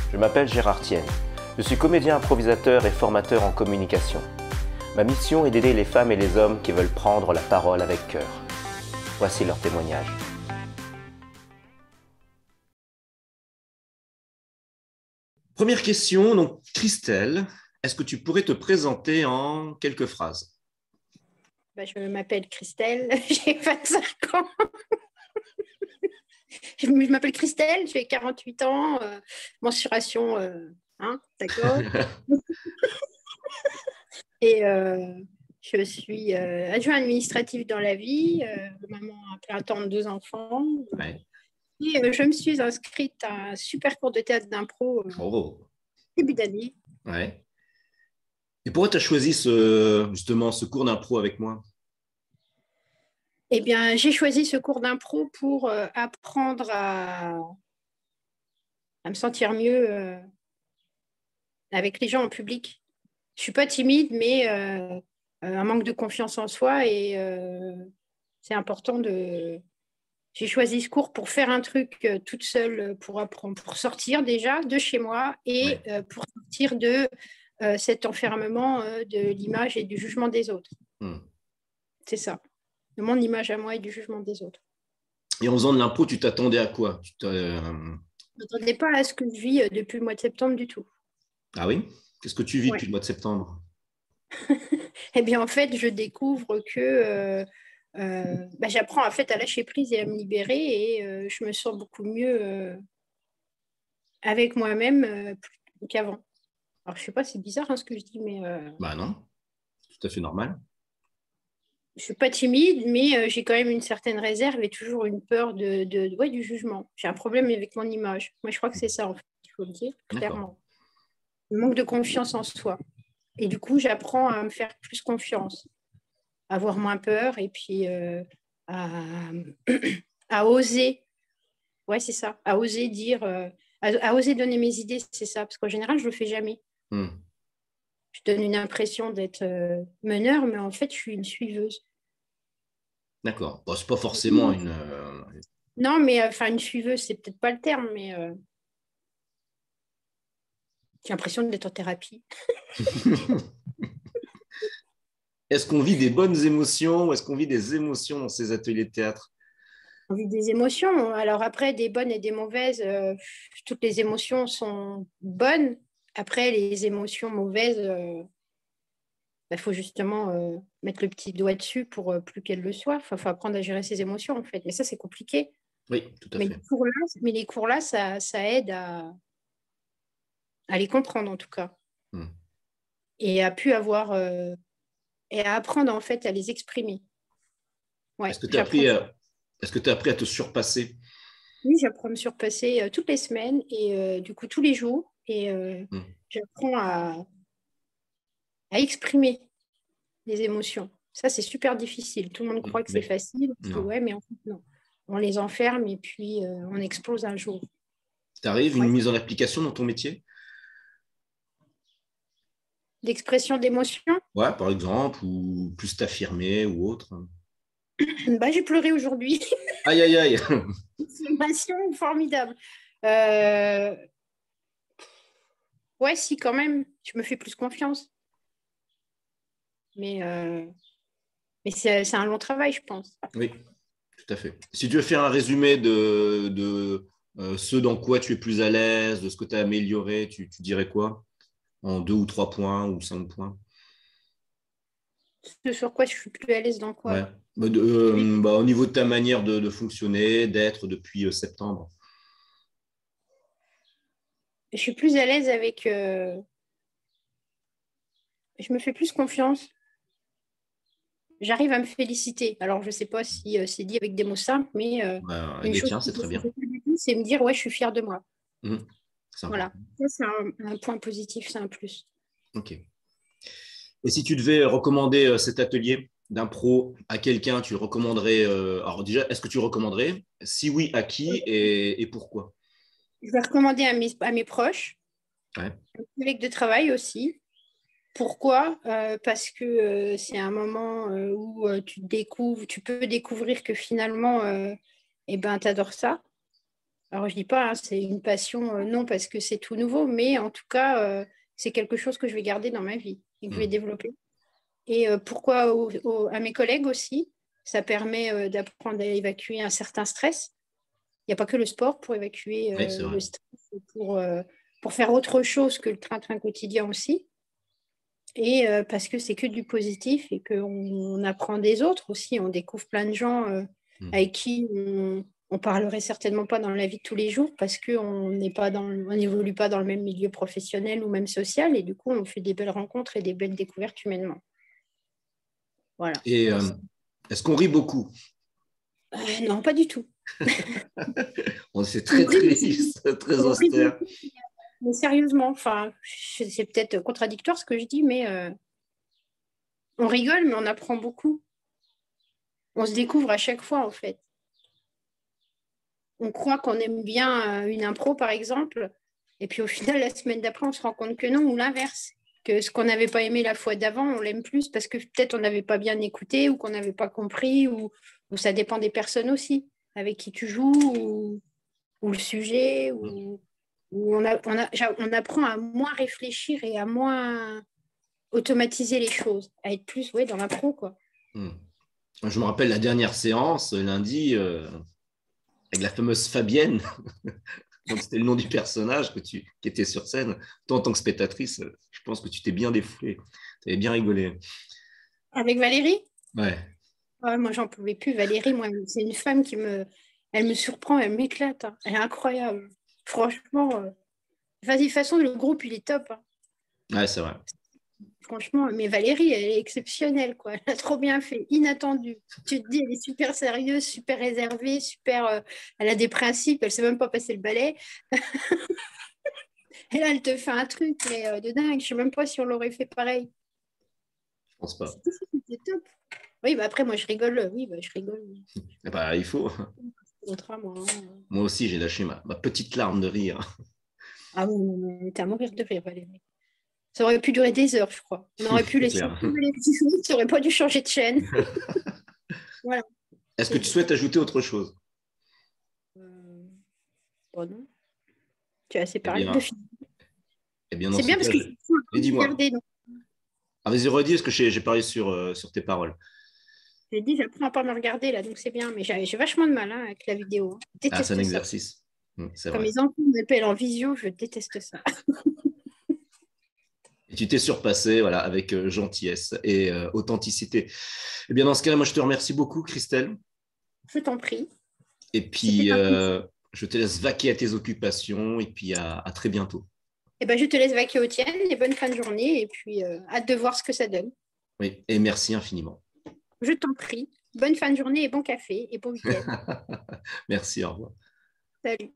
Je m'appelle Gérard Tienne. Je suis comédien improvisateur et formateur en communication. Ma mission est d'aider les femmes et les hommes qui veulent prendre la parole avec cœur. Voici leur témoignage. Première question, donc Christelle, est-ce que tu pourrais te présenter en quelques phrases? Je m'appelle Christelle, j'ai 25 ans. Je m'appelle Christelle, j'ai 48 ans, mensuration, d'accord. Et je suis adjoint administratif dans la vie, maman à plein temps de 2 enfants. Ouais. Et je me suis inscrite à un super cours de théâtre d'impro début d'année. Ouais. Et pourquoi tu as choisi ce cours d'impro avec moi? Eh bien, j'ai choisi ce cours d'impro pour apprendre à me sentir mieux avec les gens en public. Je ne suis pas timide, mais un manque de confiance en soi et c'est important de... J'ai choisi ce cours pour faire un truc toute seule, pour apprendre, pour sortir déjà de chez moi et pour sortir de cet enfermement de l'image et du jugement des autres. C'est ça. De mon image à moi et du jugement des autres. Et en faisant de l'impro, tu t'attendais à quoi? Je ne m'attendais pas à ce que je vis depuis le mois de septembre du tout. Ah oui? Qu'est-ce que tu vis depuis le mois de septembre? Eh bien, en fait, je découvre que j'apprends en fait à lâcher prise et à me libérer et je me sens beaucoup mieux avec moi-même qu'avant. Alors, je ne sais pas, c'est bizarre ce que je dis, mais... Bah non, tout à fait normal. Je ne suis pas timide, mais j'ai quand même une certaine réserve et toujours une peur du jugement. J'ai un problème avec mon image. Moi, je crois que c'est ça, en fait, il faut le dire, clairement. Le manque de confiance en soi. Et du coup, j'apprends à me faire plus confiance, à avoir moins peur et puis à oser. Ouais, c'est ça. À oser dire, à oser donner mes idées, c'est ça. Parce qu'en général, je ne le fais jamais. Je donne une impression d'être meneur, mais en fait, je suis une suiveuse. D'accord. Bon, c'est pas forcément une... Non, mais une suiveuse, c'est peut-être pas le terme, mais j'ai l'impression d'être en thérapie. Est-ce qu'on vit des bonnes émotions ou est-ce qu'on vit des émotions dans ces ateliers de théâtre? On vit des émotions. Alors après, des bonnes et des mauvaises, toutes les émotions sont bonnes. Après, les émotions mauvaises, faut justement mettre le petit doigt dessus pour plus qu'elles le soient. Il faut apprendre à gérer ses émotions, en fait. Et ça, c'est compliqué. Oui, tout à fait. Les cours-là, ça aide à les comprendre, en tout cas. Et à pu avoir... et à apprendre, en fait, à les exprimer. Ouais, est-ce que tu as appris à te surpasser? Oui, j'apprends à me surpasser toutes les semaines et du coup tous les jours. Et j'apprends à exprimer les émotions. Ça, c'est super difficile. Tout le monde croit que c'est facile. Ouais, mais en fait, non. On les enferme et puis on explose un jour. T'arrives une mise en application dans ton métier? D'expression d'émotion? Ouais, par exemple, ou plus t'affirmer ou autre. J'ai pleuré aujourd'hui. Aïe, aïe, aïe. C'est une passion formidable. Ouais, si, quand même. Je me fais plus confiance. Mais c'est un long travail, je pense. Oui, tout à fait. Si tu veux faire un résumé de ce dans quoi tu es plus à l'aise, de ce que tu as amélioré, tu dirais quoi? En 2 ou 3 points ou 5 points? Ce sur quoi je suis plus à l'aise dans quoi? Ouais. Au niveau de ta manière de fonctionner, d'être depuis septembre. Je suis plus à l'aise avec... Je me fais plus confiance. J'arrive à me féliciter. Alors, je ne sais pas si c'est dit avec des mots simples, mais une chose c'est très bien. C'est me dire, ouais, je suis fière de moi. Voilà. Ça, c'est un point positif, c'est un plus. Ok. Et si tu devais recommander cet atelier d'impro à quelqu'un, tu le recommanderais alors déjà, est-ce que tu le recommanderais? Si oui, à qui et pourquoi? Je vais recommander à mes proches, à mes collègues de travail aussi. Pourquoi? Parce que c'est un moment où tu peux découvrir que finalement, tu adores ça. Alors, je dis pas, hein, c'est une passion, non, parce que c'est tout nouveau, mais en tout cas, c'est quelque chose que je vais garder dans ma vie et que je vais développer. Et pourquoi à mes collègues aussi, ça permet d'apprendre à évacuer un certain stress. Il n'y a pas que le sport pour évacuer Oui, c'est vrai. le stress, pour faire autre chose que le train-train quotidien aussi. Et parce que c'est que du positif et qu'on apprend des autres aussi. On découvre plein de gens avec qui on parlerait certainement pas dans la vie de tous les jours parce qu'on n'évolue pas dans le même milieu professionnel ou même social. Et du coup, on fait des belles rencontres et des belles découvertes humainement. Voilà. Et est-ce qu'on rit beaucoup? Non, pas du tout. C'est très triste, très austère. Mais sérieusement, enfin, c'est peut-être contradictoire ce que je dis, mais on rigole, mais on apprend beaucoup. On se découvre à chaque fois, en fait. On croit qu'on aime bien une impro, par exemple, et puis au final, la semaine d'après, on se rend compte que non, ou l'inverse. Que ce qu'on n'avait pas aimé la fois d'avant, on l'aime plus parce que peut-être on n'avait pas bien écouté ou qu'on n'avait pas compris, ou ça dépend des personnes aussi, avec qui tu joues, ou le sujet, ou on apprend à moins réfléchir et à moins automatiser les choses, à être plus dans l'impro, quoi. Je me rappelle la dernière séance, lundi, avec la fameuse Fabienne. Donc, c'était le nom du personnage qui était sur scène. Toi, en tant que spectatrice, je pense que tu t'es bien défoulé. Tu avais bien rigolé. Avec Valérie? Ouais. Ouais, moi, j'en pouvais plus. Valérie, moi, c'est une femme elle me surprend, elle m'éclate. Hein. Elle est incroyable. Franchement, de toute façon, le groupe, il est top. Hein. Ouais, c'est vrai. Franchement, mais Valérie, elle est exceptionnelle, quoi. Elle a trop bien fait, inattendue. Tu te dis, elle est super sérieuse, super réservée, super. Elle a des principes, elle ne sait même pas passer le balai. Et là, elle te fait un truc mais, de dingue. Je ne sais même pas si on l'aurait fait pareil. Je pense pas. C'était top. Oui, bah après, moi, je rigole. Oui, bah, je rigole. Bah, il faut. Moi aussi, j'ai lâché ma petite larme de rire. Ah oui, t'es à mourir de rire, Valérie. Ça aurait pu durer des heures, je crois. On aurait pu laisser les petits choses, tu n'aurais pas dû changer de chaîne. Voilà. Est-ce que tu souhaites ajouter autre chose? Bon, non. Tu as assez parlé bien, de films. Bien, c'est bien parce que dis-moi. Ah, vas-y, redis, parce que j'ai parlé sur tes paroles. J'ai dit, j'apprends à pas me regarder, là, donc c'est bien. Mais j'ai vachement de mal avec la vidéo. Hein. Je déteste c'est un ça. exercice. C'est Quand vrai. mes enfants m'appellent en visio, je déteste ça. Et tu t'es surpassé avec gentillesse et authenticité. Eh bien, dans ce cas-là, moi, je te remercie beaucoup, Christelle. Je t'en prie. Et puis, je te laisse vaquer à tes occupations et puis à très bientôt. Eh ben, je te laisse vaquer aux tiennes et bonne fin de journée. Et puis, hâte de voir ce que ça donne. Oui, et merci infiniment. Je t'en prie. Bonne fin de journée et bon café et bon week-end. Merci, au revoir. Salut.